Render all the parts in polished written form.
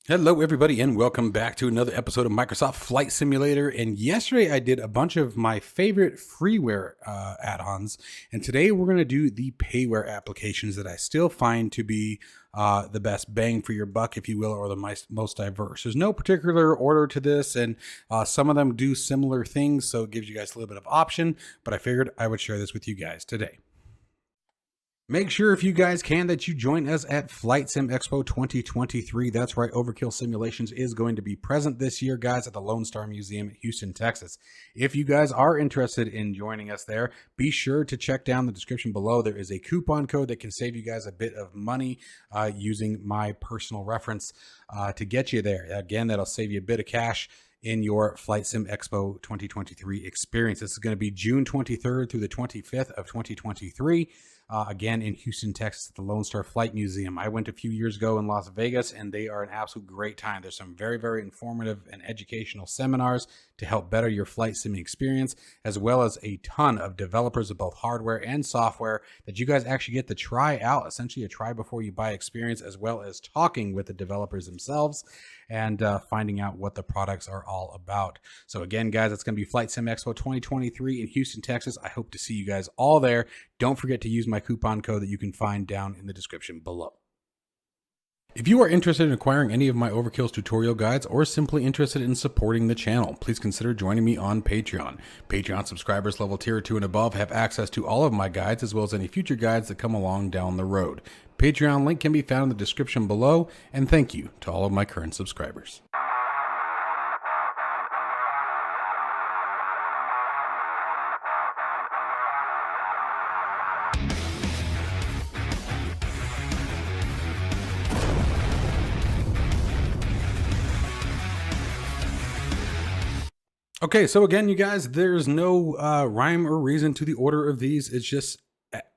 Hello, everybody, and welcome back to another episode of Microsoft Flight Simulator. And yesterday I did a bunch of my favorite freeware add-ons, and today we're going to do the payware applications that I still find to be the best bang for your buck, if you will, or the most diverse. There's no particular order to this, and some of them do similar things, so it gives you guys a little bit of option, but I figured I would share this with you guys today. Make sure, if you guys can, that you join us at Flight Sim Expo 2023. That's right, Overkill Simulations is going to be present this year, guys, at the Lone Star Museum in Houston, Texas. If you guys are interested in joining us there, be sure to check down the description below. There is a coupon code that can save you guys a bit of money using my personal reference to get you there. Again, that'll save you a bit of cash in your Flight Sim Expo 2023 experience. This is going to be June 23rd through the 25th of 2023. Again, in Houston, Texas, at the Lone Star Flight Museum. I went a few years ago in Las Vegas, and they are an absolute great time. There's some very, very informative and educational seminars to help better your flight simming experience, as well as a ton of developers of both hardware and software that you guys actually get to try out, essentially a try before you buy experience, as well as talking with the developers themselves and finding out what the products are all about. So again, guys, it's going to be Flight Sim Expo 2023 in Houston, Texas. I hope to see you guys all there. Don't forget to use my coupon code that you can find down in the description below. If you are interested in acquiring any of my Overkills tutorial guides or simply interested in supporting the channel, please consider joining me on Patreon. Patreon subscribers level tier 2 and above have access to all of my guides, as well as any future guides that come along down the road. Patreon link can be found in the description below, and thank you to all of my current subscribers. Okay, so again, you guys, there's no rhyme or reason to the order of these. It's just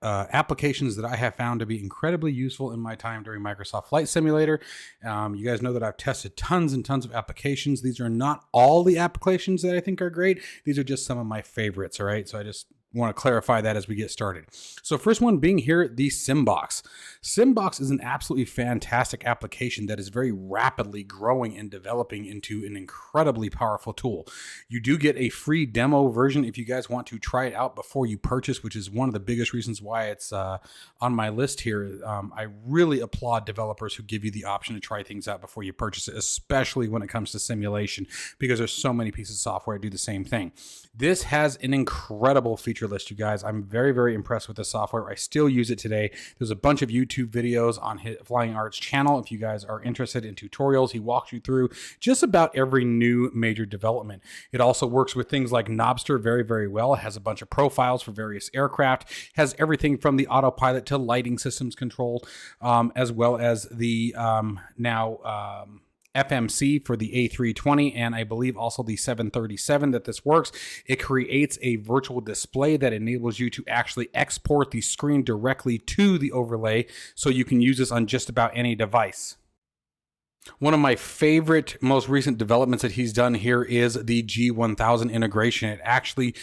applications that I have found to be incredibly useful in my time during Microsoft Flight Simulator. You guys know that I've tested tons and tons of applications. These are not all the applications that I think are great. These are just some of my favorites, all right? So I just want to clarify that as we get started. So first one being here, the Simbox. Simbox is an absolutely fantastic application that is very rapidly growing and developing into an incredibly powerful tool. You do get a free demo version if you guys want to try it out before you purchase, which is one of the biggest reasons why it's on my list here. I really applaud developers who give you the option to try things out before you purchase it, especially when it comes to simulation, because there's so many pieces of software that do the same thing. This has an incredible feature list, you guys. I'm very, very impressed with the software. I still use it today. There's a bunch of YouTube videos on Flying Art's channel. If you guys are interested in tutorials, he walks you through just about every new major development. It also works with things like Knobster very, very well. It has a bunch of profiles for various aircraft, has everything from the autopilot to lighting systems control, as well as the FMC for the A320, and I believe also the 737 that this works. It creates a virtual display that enables you to actually export the screen directly to the overlay, so you can use this on just about any device. One of my favorite, most recent developments that he's done here is the G1000 integration. It actually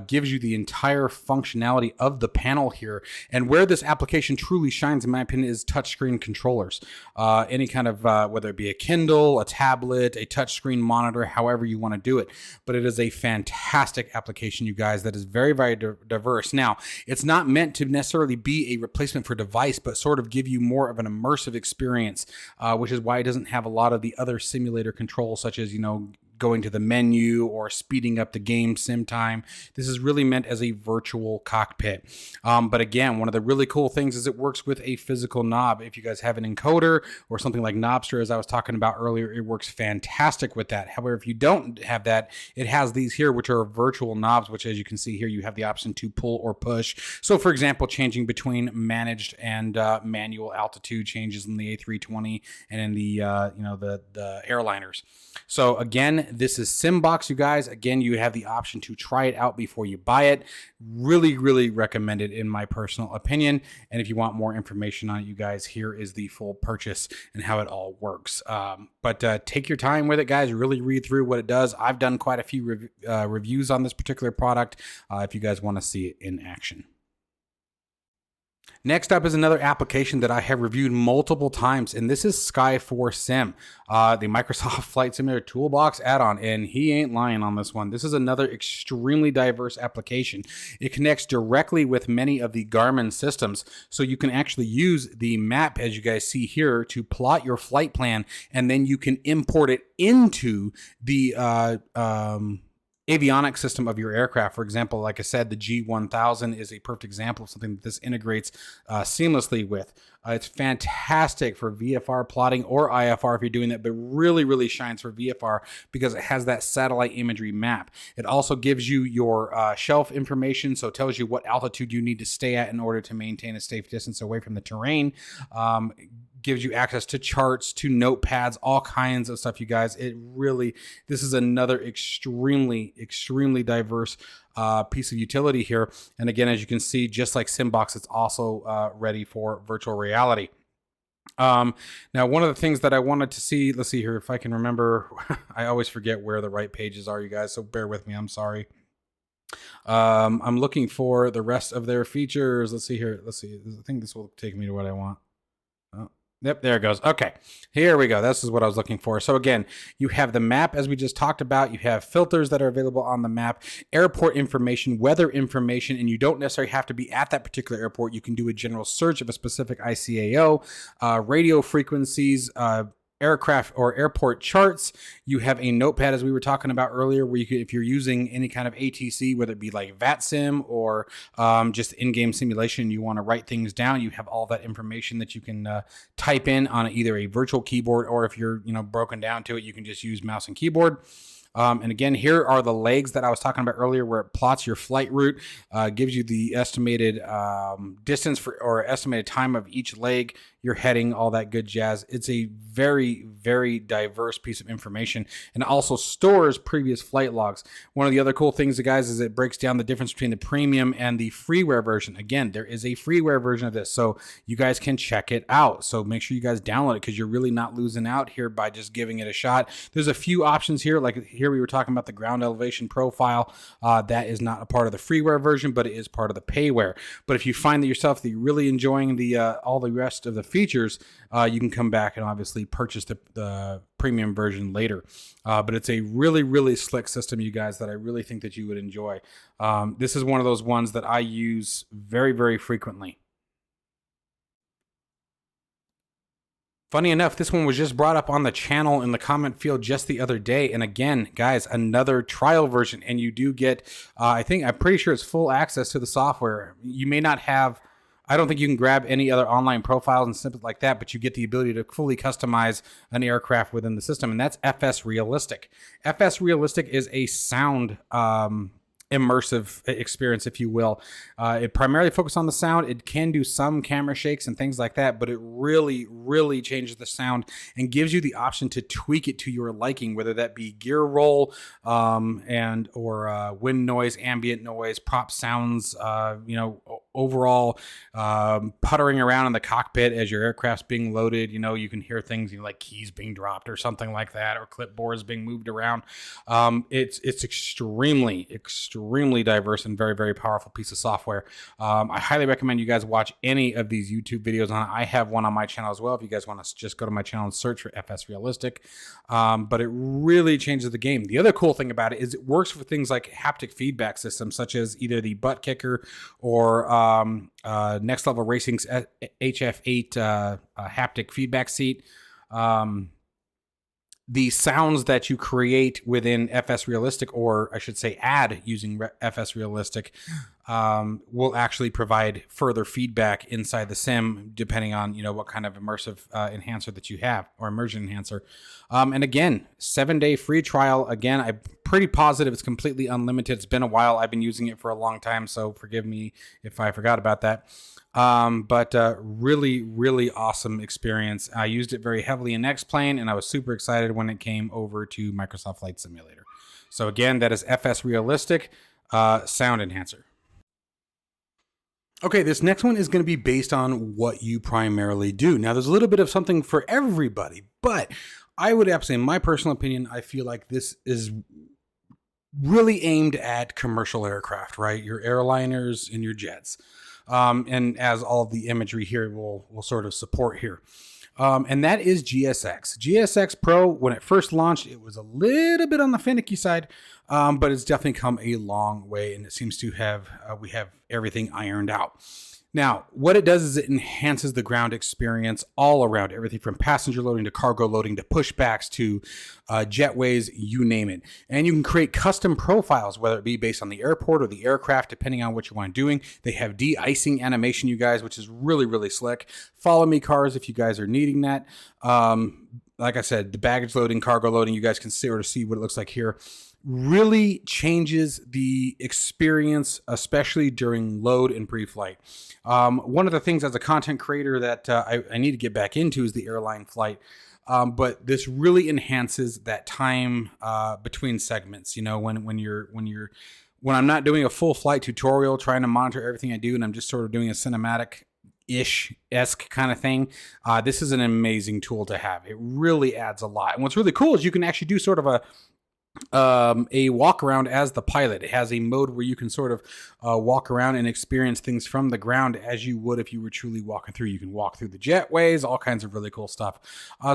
gives you the entire functionality of the panel here. And where this application truly shines, in my opinion, is touchscreen controllers. Any kind of, whether it be a Kindle, a tablet, a touchscreen monitor, however you want to do it. But it is a fantastic application, you guys, that is very, very diverse. Now, it's not meant to necessarily be a replacement for device, but sort of give you more of an immersive experience, which is why it doesn't have a lot of the other simulator controls, such as, going to the menu or speeding up the game sim time. This is really meant as a virtual cockpit. But again, one of the really cool things is it works with a physical knob. If you guys have an encoder or something like Knobster, as I was talking about earlier, it works fantastic with that. However, if you don't have that, it has these here, which are virtual knobs, which, as you can see here, you have the option to pull or push. So for example, changing between managed and manual altitude changes in the A320 and in the the airliners. So again, this is Simbox, you guys. Again, you have the option to try it out before you buy it. Really, really recommend it in my personal opinion. And if you want more information on it, you guys, here is the full purchase and how it all works. But take your time with it, guys. Really read through what it does. I've done quite a few reviews on this particular product if you guys want to see it in action. Next up is another application that I have reviewed multiple times, and this is Sky4Sim, the Microsoft Flight Simulator Toolbox add-on, and he ain't lying on this one. This is another extremely diverse application. It connects directly with many of the Garmin systems, so you can actually use the map, as you guys see here, to plot your flight plan, and then you can import it into the avionics system of your aircraft. For example, like I said, the G1000 is a perfect example of something that this integrates seamlessly with. It's fantastic for VFR plotting or IFR if you're doing that, but really, really shines for VFR because it has that satellite imagery map. It also gives you your shelf information, so it tells you what altitude you need to stay at in order to maintain a safe distance away from the terrain. Gives you access to charts, to notepads, all kinds of stuff, you guys. This is another extremely diverse piece of utility here. And again, as you can see, just like Simbox, it's also ready for virtual reality. Now, one of the things that I wanted to see, let's see here if I can remember. I always forget where the right pages are, you guys, so bear with me. I'm sorry. I'm looking for the rest of their features. Let's see here. Let's see. I think this will take me to what I want. Yep, there it goes. Okay, here we go. This is what I was looking for. So again, you have the map as we just talked about. You have filters that are available on the map, airport information, weather information, and you don't necessarily have to be at that particular airport. You can do a general search of a specific ICAO, radio frequencies, aircraft or airport charts. You have a notepad, as we were talking about earlier, where you could, if you're using any kind of ATC, whether it be like VATSIM or just in-game simulation, you want to write things down, you have all that information that you can type in on either a virtual keyboard, or if you're broken down to it, you can just use mouse and keyboard. And again, here are the legs that I was talking about earlier, where it plots your flight route, gives you the estimated distance or estimated time of each leg, your heading, all that good jazz. It's a very diverse piece of information, and also stores previous flight logs. One of the other cool things, guys, is it breaks down the difference between the premium and the freeware version. Again, there is a freeware version of this, so you guys can check it out. So make sure you guys download it, because you're really not losing out here by just giving it a shot. There's a few options here, like here we were talking about the ground elevation profile. That is not a part of the freeware version, but it is part of the payware. But if you find that yourself that you're really enjoying the all the rest of the features, you can come back and obviously purchase the premium version later. But it's a really slick system, you guys, that I really think that you would enjoy. This is one of those ones that I use very frequently. Funny enough, this one was just brought up on the channel in the comment field just the other day. And again, guys, another trial version. And you do get, I'm pretty sure it's full access to the software. You may not have, I don't think you can grab any other online profiles and snippets like that, but you get the ability to fully customize an aircraft within the system. And that's FSRealistic. FSRealistic is a sound immersive experience, if you will. It primarily focuses on the sound. It can do some camera shakes and things like that, but it really changes the sound and gives you the option to tweak it to your liking, whether that be gear roll or wind noise, ambient noise, prop sounds, overall puttering around in the cockpit as your aircraft's being loaded. You can hear things like keys being dropped or something like that, or clipboards being moved around. It's extremely diverse and very powerful piece of software. I highly recommend you guys watch any of these YouTube videos on it. I have one on my channel as well, if you guys want to just go to my channel and search for FSRealistic. But it really changes the game. The other cool thing about it is it works for things like haptic feedback systems, such as either the Butt Kicker or Next Level Racing's HF8 haptic feedback seat. The sounds that you create within FSRealistic, or I should say add using FSRealistic, will actually provide further feedback inside the sim, depending on what kind of immersive enhancer that you have, or immersion enhancer. And again, 7-day free trial. Again, I'm pretty positive it's completely unlimited. It's been a while. I've been using it for a long time, so forgive me if I forgot about that. But really awesome experience. I used it very heavily in X-Plane, and I was super excited when it came over to Microsoft Flight Simulator. So again, that is FSRealistic sound enhancer. Okay, this next one is going to be based on what you primarily do. Now, there's a little bit of something for everybody, but I would have to say, in my personal opinion, I feel like this is really aimed at commercial aircraft, right? Your airliners and your jets. and as all of the imagery here will sort of support here. And that is GSX. GSX Pro, when it first launched, it was a little bit on the finicky side, but it's definitely come a long way, and it seems to have, we have everything ironed out. Now, what it does is it enhances the ground experience all around, everything from passenger loading to cargo loading to pushbacks to jetways, you name it. And you can create custom profiles, whether it be based on the airport or the aircraft, depending on what you want doing. They have de-icing animation, you guys, which is really, really slick. Follow me cars if you guys are needing that. Like I said, the baggage loading, cargo loading, you guys can sort of see what it looks like here. Really changes the experience, especially during load and pre-flight. One of the things as a content creator that I need to get back into is the airline flight. But this really enhances that time between segments. You know, when I'm not doing a full flight tutorial, trying to monitor everything I do, and I'm just sort of doing a cinematic-esque kind of thing, this is an amazing tool to have. It really adds a lot. And what's really cool is you can actually do sort of a walk around as the pilot. It has a mode where you can sort of walk around and experience things from the ground as you would if you were truly walking through. You can walk through the jetways, all kinds of really cool stuff.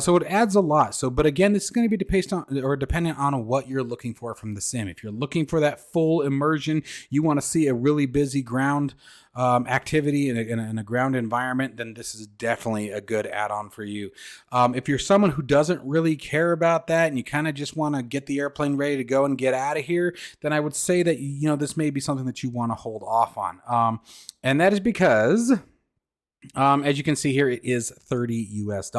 So it adds a lot. So, but again, this is going to be based on or dependent on what you're looking for from the sim. If you're looking for that full immersion, you want to see a really busy ground activity in a ground environment, then this is definitely a good add-on for you. If you're someone who doesn't really care about that and you kind of just want to get the airplane ready to go and get out of here, then I would say that, you know, this may be something that you want to hold off on. And that is because, as you can see here, it is $30 US.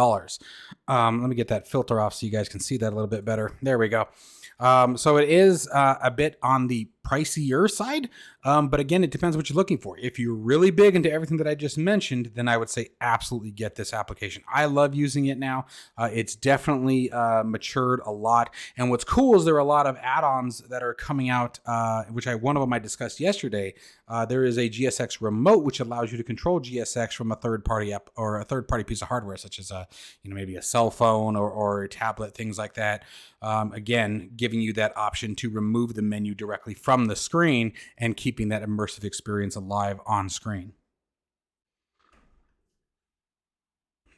Let me get that filter off so you guys can see that a little bit better. There we go. So it is a bit on the pricier side, but again, it depends what you're looking for. If you're really big into everything that I just mentioned, then I would say absolutely get this application. I love using it now. It's definitely matured a lot. And what's cool is there are a lot of add-ons that are coming out, which one of them I discussed yesterday. There is a GSX remote, which allows you to control GSX from a third-party app or a third-party piece of hardware, such as maybe a cell phone or a tablet, things like that. Again, giving you that option to remove the menu directly from the screen and keeping that immersive experience alive on screen.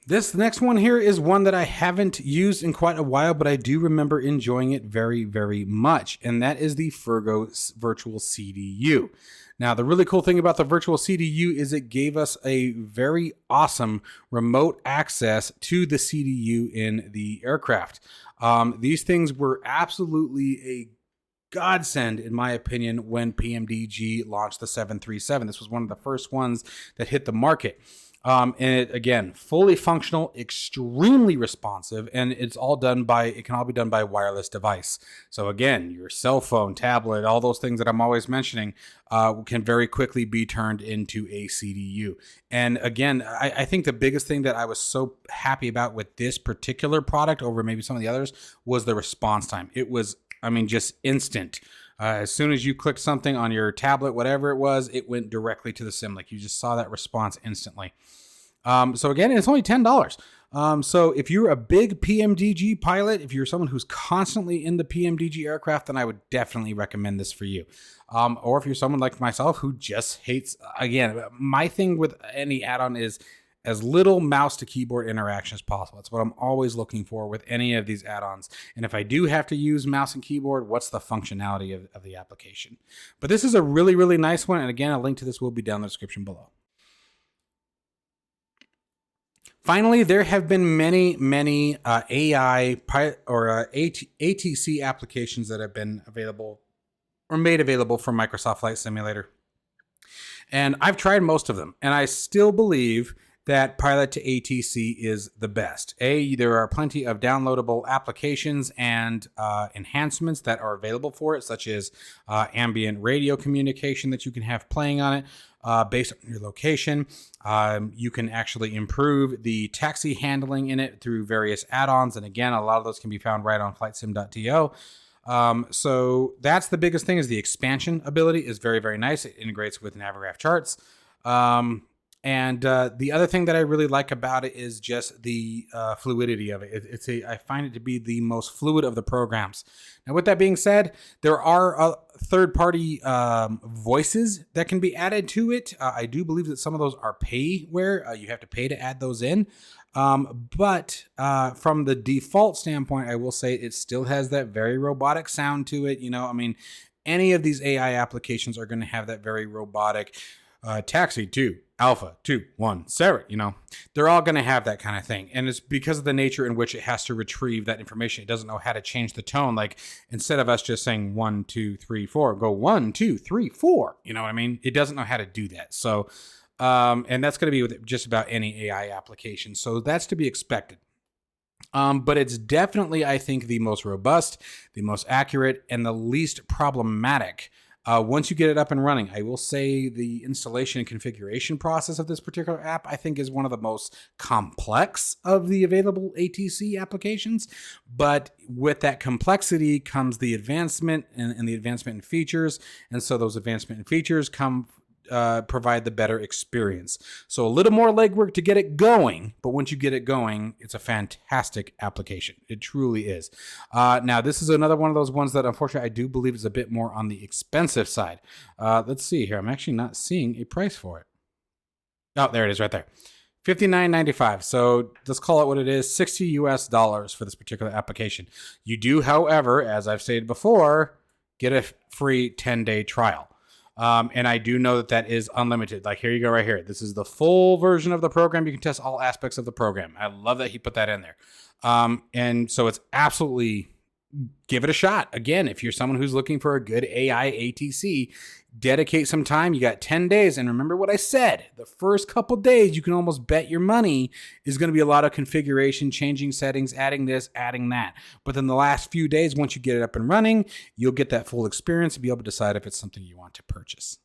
This next one here is one that I haven't used in quite a while, but I do remember enjoying it very, very much, and that is the Fergo Virtual CDU. Now, the really cool thing about the Virtual CDU is it gave us a very awesome remote access to the CDU in the aircraft. These things were absolutely a godsend, in my opinion, when PMDG launched the 737. This was one of the first ones that hit the market. And it, again, fully functional, extremely responsive, and it can all be done by wireless device. So again, your cell phone, tablet, all those things that I'm always mentioning can very quickly be turned into a CDU. And again, I think the biggest thing that I was so happy about with this particular product over maybe some of the others was the response time. It was, just instant. As soon as you clicked something on your tablet, whatever it was, it went directly to the sim. Like, you just saw that response instantly. So again, it's only $10. So if you're a big PMDG pilot, if you're someone who's constantly in the PMDG aircraft, then I would definitely recommend this for you. Or if you're someone like myself who just hates, again, my thing with any add-on is as little mouse to keyboard interaction as possible. That's what I'm always looking for with any of these add-ons. And if I do have to use mouse and keyboard, what's the functionality of the application? But this is a really, really nice one. And again, a link to this will be down in the description below. Finally, there have been many AI or ATC applications that have been available or made available from Microsoft Flight Simulator. And I've tried most of them, and I still believe that Pilot to ATC is the best. There are plenty of downloadable applications and enhancements that are available for it, such as ambient radio communication that you can have playing on it based on your location. You can actually improve the taxi handling in it through various add-ons. And again, a lot of those can be found right on flightsim.to. So that's the biggest thing, is the expansion ability is very, very nice. It integrates with Navigraph charts. And the other thing that I really like about it is just the fluidity of it. I find it to be the most fluid of the programs. Now, with that being said, there are third-party voices that can be added to it. I do believe that some of those are payware. You have to pay to add those in. But from the default standpoint, I will say it still has that very robotic sound to it. You know, I mean, any of these AI applications are going to have that very robotic Taxi 2, Alpha 2, 1, Sarah, you know, they're all going to have that kind of thing. And it's because of the nature in which it has to retrieve that information. It doesn't know how to change the tone. Like instead of us just saying 1, 2, 3, 4, go 1, 2, 3, 4. You know what I mean? It doesn't know how to do that. So, and that's going to be with just about any AI application. So that's to be expected. But it's definitely, I think, the most robust, the most accurate, and the least problematic. Once you get it up and running, I will say the installation and configuration process of this particular app, I think, is one of the most complex of the available ATC applications. But with that complexity comes the advancement and the advancement in features. And so those advancement in features provide the better experience. So a little more legwork to get it going, but once you get it going, it's a fantastic application. It truly is. Now, this is another one of those ones that unfortunately I do believe is a bit more on the expensive side. Let's see here. I'm actually not seeing a price for it. Oh, there it is right there. $59.95. So let's call it what it is, $60 US for this particular application. You do, however, as I've stated before, get a free 10-day trial. And I do know that that is unlimited. Like here you go right here. This is the full version of the program. You can test all aspects of the program. I love that he put that in there. And so it's absolutely, give it a shot. Again, if you're someone who's looking for a good AI ATC, dedicate some time. You got 10 days. And remember what I said, the first couple days, you can almost bet your money is going to be a lot of configuration, changing settings, adding this, adding that. But then the last few days, once you get it up and running, you'll get that full experience and be able to decide if it's something you want to purchase.